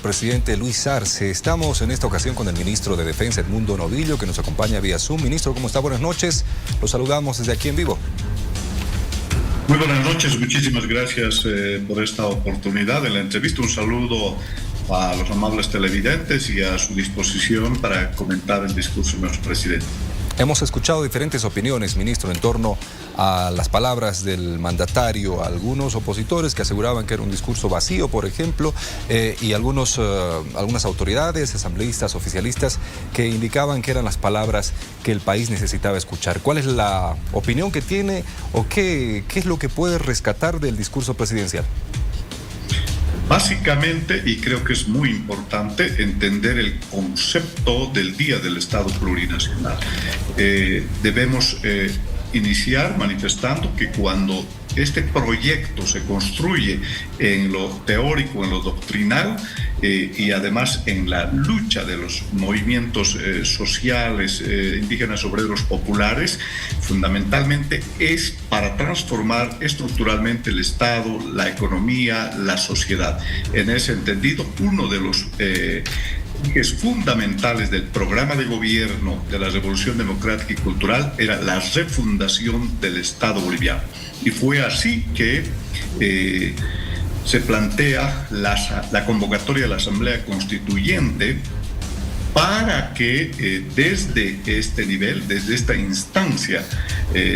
presidente Luis Arce. Estamos en esta ocasión con el ministro de Defensa, Edmundo Novillo, que nos acompaña vía Zoom. Ministro, ¿cómo está? Buenas noches. Lo saludamos desde aquí en vivo. Muy buenas noches, muchísimas gracias por esta oportunidad de la entrevista. Un saludo a los amables televidentes y a su disposición para comentar el discurso de nuestro presidente. Hemos escuchado diferentes opiniones, ministro, en torno a las palabras del mandatario, algunos opositores que aseguraban que era un discurso vacío, por ejemplo, y algunas autoridades, asambleístas, oficialistas, que indicaban que eran las palabras que el país necesitaba escuchar. ¿Cuál es la opinión que tiene o qué es lo que puede rescatar del discurso presidencial? Básicamente, y creo que es muy importante, entender el concepto del Día del Estado Plurinacional. Debemos iniciar manifestando que cuando este proyecto se construye en lo teórico, en lo doctrinal y además en la lucha de los movimientos sociales, indígenas, obreros, populares, fundamentalmente es para transformar estructuralmente el Estado, la economía, la sociedad. En ese entendido, uno de los ejes fundamentales del programa de gobierno de la Revolución Democrática y Cultural era la refundación del Estado boliviano. Y fue así que se plantea la convocatoria de la Asamblea Constituyente para que desde este nivel, desde esta instancia,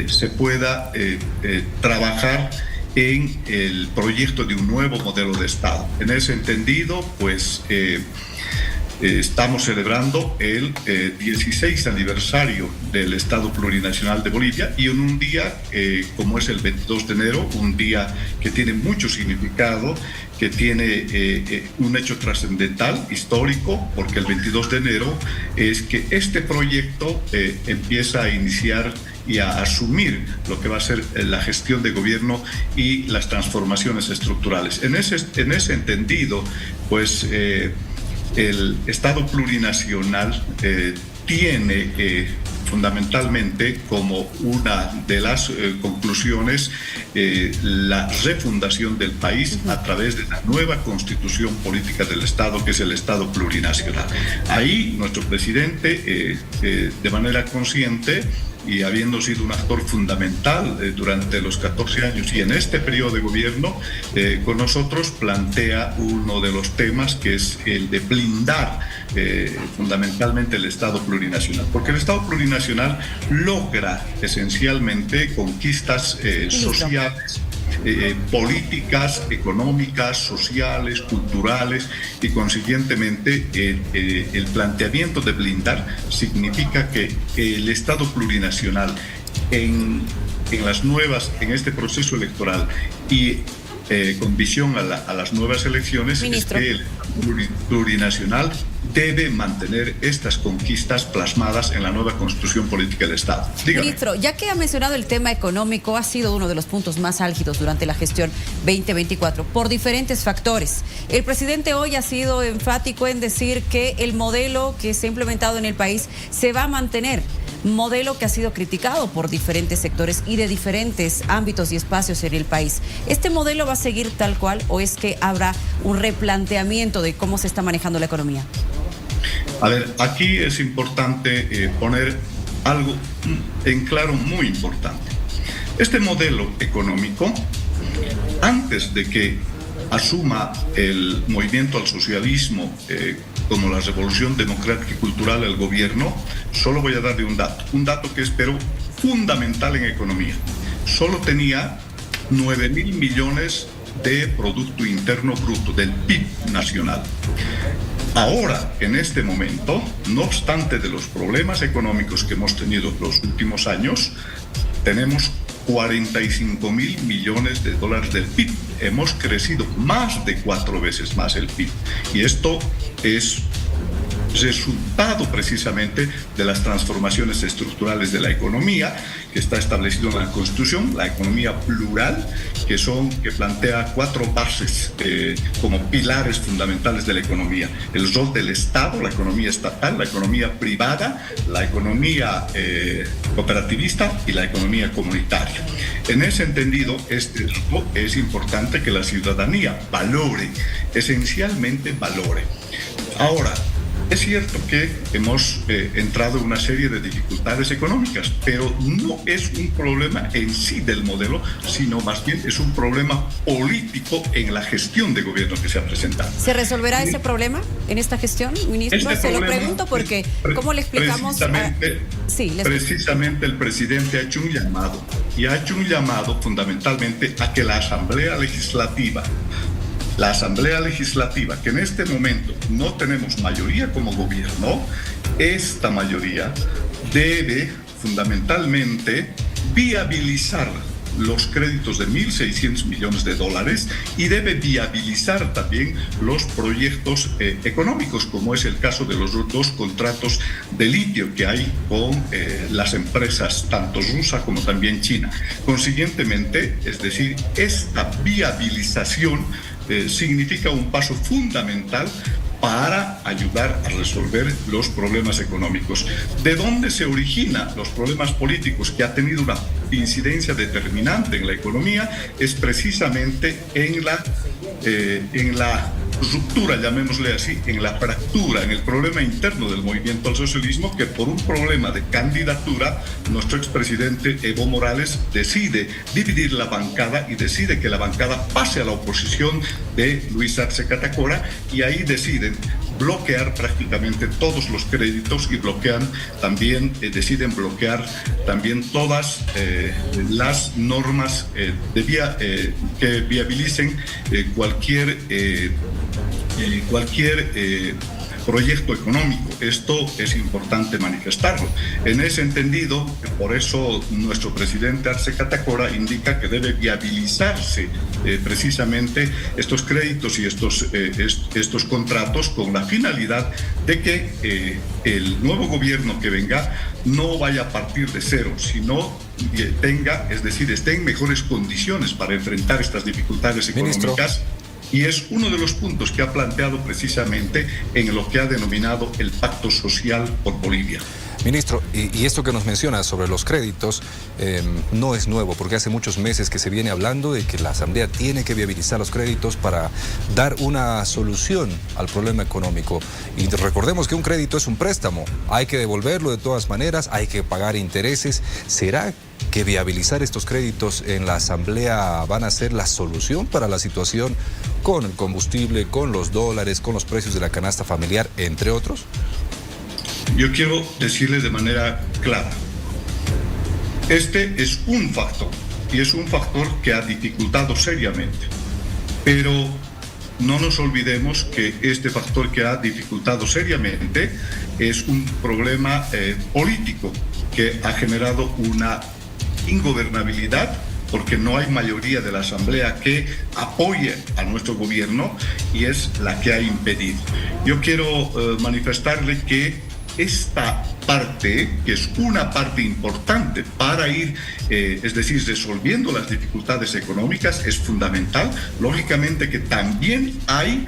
se pueda trabajar en el proyecto de un nuevo modelo de Estado. En ese entendido, pues estamos celebrando el 16 aniversario del Estado Plurinacional de Bolivia y en un día como es el 22 de enero, un día que tiene mucho significado, que tiene un hecho trascendental, histórico, porque el 22 de enero es que este proyecto empieza a iniciar y a asumir lo que va a ser la gestión de gobierno y las transformaciones estructurales. En ese entendido, pues el Estado plurinacional tiene fundamentalmente como una de las conclusiones la refundación del país a través de la nueva constitución política del Estado, que es el Estado plurinacional. Ahí nuestro presidente, de manera consciente, y habiendo sido un actor fundamental durante los 14 años y en este periodo de gobierno, con nosotros plantea uno de los temas que es el de blindar fundamentalmente el Estado plurinacional, porque el Estado plurinacional logra esencialmente conquistas sociales, políticas, económicas, sociales, culturales y consiguientemente el planteamiento de blindar significa que el Estado plurinacional en este proceso electoral y con visión a las nuevas elecciones, Ministro, es que el plurinacional debe mantener estas conquistas plasmadas en la nueva constitución política del Estado. Dígame. Ministro, ya que ha mencionado el tema económico, ha sido uno de los puntos más álgidos durante la gestión 2024 por diferentes factores. El presidente hoy ha sido enfático en decir que el modelo que se ha implementado en el país se va a mantener. Modelo que ha sido criticado por diferentes sectores y de diferentes ámbitos y espacios en el país. ¿Este modelo va a seguir tal cual o es que habrá un replanteamiento de cómo se está manejando la economía? A ver, aquí es importante poner algo en claro muy importante. Este modelo económico, antes de que asuma el movimiento al socialismo como la Revolución Democrática y Cultural el gobierno, solo voy a darle un dato que es pero fundamental en economía. Solo tenía 9.000 millones de Producto Interno Bruto, del PIB nacional. Ahora, en este momento, no obstante de los problemas económicos que hemos tenido los últimos años, tenemos 45.000 millones de dólares del PIB. Hemos crecido más de 4 veces más el PIB. Y esto es resultado precisamente de las transformaciones estructurales de la economía que está establecido en la Constitución, la economía plural, que plantea 4 bases como pilares fundamentales de la economía: el rol del Estado, la economía estatal, la economía privada, la economía cooperativista y la economía comunitaria. En ese entendido, es importante que la ciudadanía valore, esencialmente valore. Ahora, es cierto que hemos entrado en una serie de dificultades económicas, pero no es un problema en sí del modelo, sino más bien es un problema político en la gestión de gobierno que se ha presentado. ¿Se resolverá ese problema en esta gestión, ministro? Se lo pregunto porque, ¿cómo le explicamos? Precisamente el presidente ha hecho un llamado, y ha hecho un llamado fundamentalmente a que la Asamblea Legislativa, que en este momento no tenemos mayoría como gobierno, esta mayoría debe fundamentalmente viabilizar los créditos de $1.600 millones y debe viabilizar también los proyectos económicos, como es el caso de los 2 contratos de litio que hay con las empresas tanto rusa como también china. Consiguientemente, es decir, esta viabilización significa un paso fundamental para ayudar a resolver los problemas económicos. ¿De dónde se originan los problemas políticos que ha tenido una incidencia determinante en la economía? Es precisamente en la ruptura, llamémosle así, en la fractura, en el problema interno del movimiento al socialismo, que por un problema de candidatura, nuestro expresidente Evo Morales decide dividir la bancada y decide que la bancada pase a la oposición de Luis Arce Catacora, y ahí deciden bloquear prácticamente todos los créditos y deciden bloquear también todas las normas que viabilicen cualquier proyecto económico. Esto es importante manifestarlo. En ese entendido, por eso nuestro presidente Arce Catacora indica que debe viabilizarse precisamente estos créditos y estos contratos, con la finalidad de que el nuevo gobierno que venga no vaya a partir de cero, sino esté en mejores condiciones para enfrentar estas dificultades económicas. Ministro. Y es uno de los puntos que ha planteado precisamente en lo que ha denominado el Pacto Social por Bolivia. Ministro, y esto que nos menciona sobre los créditos no es nuevo, porque hace muchos meses que se viene hablando de que la Asamblea tiene que viabilizar los créditos para dar una solución al problema económico. Y recordemos que un crédito es un préstamo, hay que devolverlo de todas maneras, hay que pagar intereses. ¿Será que viabilizar estos créditos en la Asamblea van a ser la solución para la situación con el combustible, con los dólares, con los precios de la canasta familiar, entre otros? Yo quiero decirle de manera clara, este es un factor, y es un factor que ha dificultado seriamente, pero no nos olvidemos que este factor que ha dificultado seriamente es un problema político que ha generado una ingobernabilidad, porque no hay mayoría de la Asamblea que apoye a nuestro gobierno, y es la que ha impedido. Yo quiero manifestarle que esta parte, que es una parte importante para ir, resolviendo las dificultades económicas, es fundamental. Lógicamente que también hay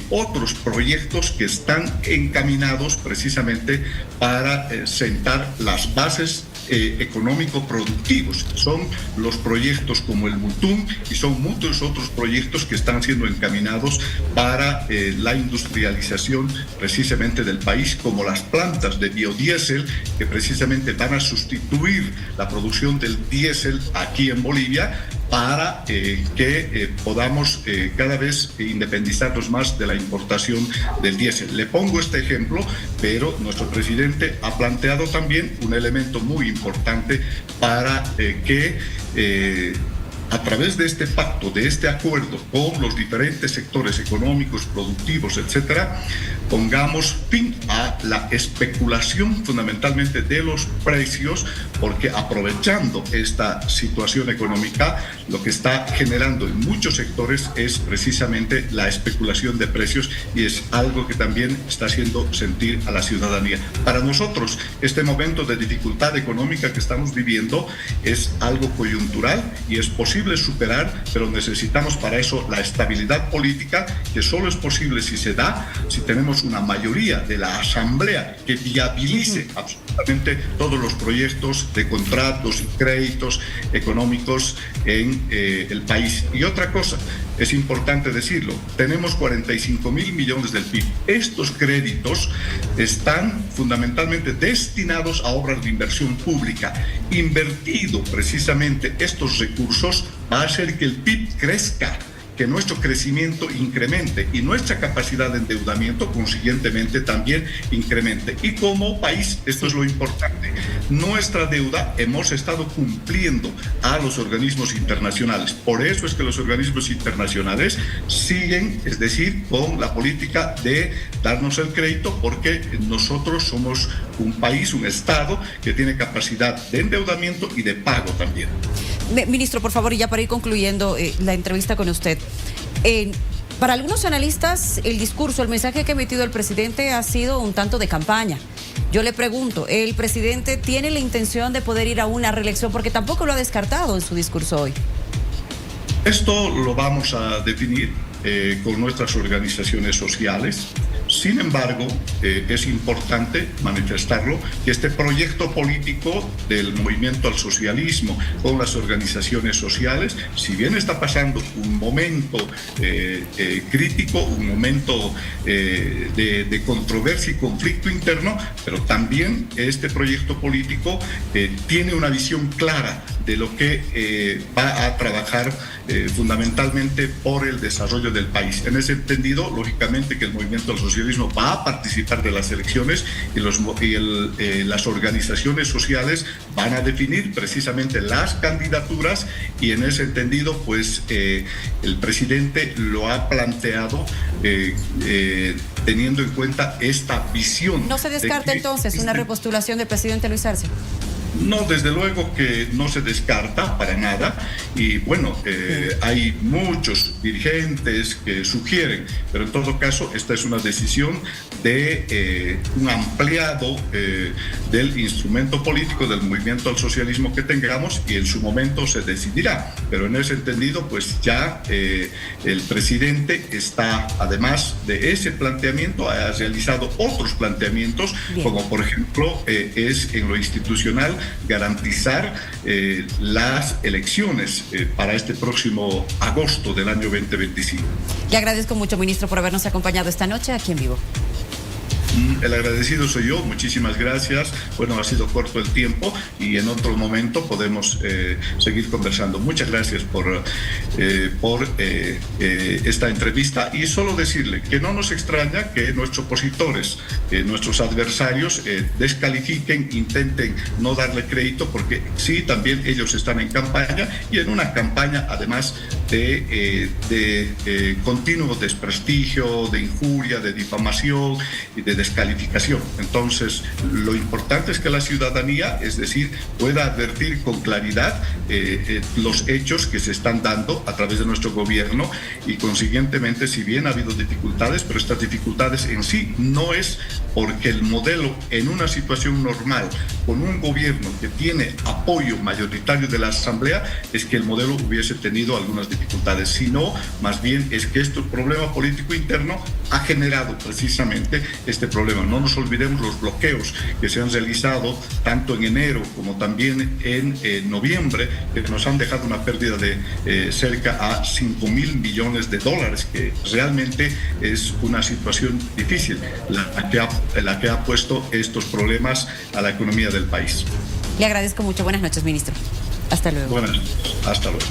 otros proyectos que están encaminados precisamente para sentar las bases económico-productivos. Son los proyectos como el Mutum, y son muchos otros proyectos que están siendo encaminados para la industrialización precisamente del país, como las plantas de biodiesel, que precisamente van a sustituir la producción del diésel aquí en Bolivia, para que podamos cada vez independizarnos más de la importación del diésel. Le pongo este ejemplo, pero nuestro presidente ha planteado también un elemento muy importante para que a través de este pacto, de este acuerdo con los diferentes sectores económicos, productivos, etcétera, pongamos fin a la especulación fundamentalmente de los precios porque aprovechando esta situación económica, lo que está generando en muchos sectores es precisamente la especulación de precios, y es algo que también está haciendo sentir a la ciudadanía. Para nosotros, este momento de dificultad económica que estamos viviendo es algo coyuntural y es posible superar, pero necesitamos para eso la estabilidad política, que solo es posible si se da, si tenemos una mayoría de la Asamblea que viabilice absolutamente todos los proyectos de contratos y créditos económicos en el país. Y otra cosa, es importante decirlo, tenemos 45.000 millones del PIB. Estos créditos están fundamentalmente destinados a obras de inversión pública. Invertido precisamente estos recursos va a hacer que el PIB crezca, que nuestro crecimiento incremente y nuestra capacidad de endeudamiento consiguientemente también incremente. Y como país, esto es lo importante, nuestra deuda hemos estado cumpliendo a los organismos internacionales. Por eso es que los organismos internacionales siguen, es decir, con la política de darnos el crédito, porque nosotros somos un país, un Estado que tiene capacidad de endeudamiento y de pago también. Ministro, por favor, y ya para ir concluyendo la entrevista con usted. Para algunos analistas, el discurso, el mensaje que ha emitido el presidente ha sido un tanto de campaña. Yo le pregunto, ¿el presidente tiene la intención de poder ir a una reelección? Porque tampoco lo ha descartado en su discurso hoy. Esto lo vamos a definir con nuestras organizaciones sociales. Sin embargo, es importante manifestarlo, que este proyecto político del movimiento al socialismo con las organizaciones sociales, si bien está pasando un momento crítico, un momento de controversia y conflicto interno, pero también este proyecto político tiene una visión clara de lo que va a trabajar fundamentalmente por el desarrollo del país. En ese entendido, lógicamente que el movimiento al socialismo va a participar de las elecciones y las organizaciones sociales van a definir precisamente las candidaturas, y en ese entendido pues el presidente lo ha planteado teniendo en cuenta esta visión. ¿No se descarta entonces una repostulación del presidente Luis Arce? No, desde luego que no se descarta para nada, y bueno, hay muchos dirigentes que sugieren, pero en todo caso esta es una decisión de un ampliado del instrumento político del movimiento al socialismo que tengamos, y en su momento se decidirá, pero en ese entendido pues ya el presidente está, además de ese planteamiento, ha realizado otros planteamientos. Bien. Como por ejemplo es en lo institucional garantizar las elecciones para este próximo agosto del año 2025. Le agradezco mucho, ministro, por habernos acompañado esta noche aquí en vivo. El agradecido soy yo, muchísimas gracias. Bueno, ha sido corto el tiempo y en otro momento podemos seguir conversando. Muchas gracias por esta entrevista, y solo decirle que no nos extraña que nuestros opositores, nuestros adversarios descalifiquen, intenten no darle crédito, porque sí, también ellos están en campaña, y en una campaña además de continuo desprestigio, de injuria, de difamación y de descalificación. Entonces, lo importante es que la ciudadanía, es decir, pueda advertir con claridad los hechos que se están dando a través de nuestro gobierno, y consiguientemente, si bien ha habido dificultades, pero estas dificultades en sí no es porque el modelo en una situación normal, con un gobierno que tiene apoyo mayoritario de la Asamblea, es que el modelo hubiese tenido algunas dificultades, sino más bien es que este problema político interno ha generado precisamente este problema. No nos olvidemos los bloqueos que se han realizado tanto en enero como también en noviembre, que nos han dejado una pérdida de cerca a 5.000 millones de dólares, que realmente es una situación difícil la que ha puesto estos problemas a la economía del país. Le agradezco mucho. Buenas noches, ministro. Hasta luego. Buenas noches. Hasta luego.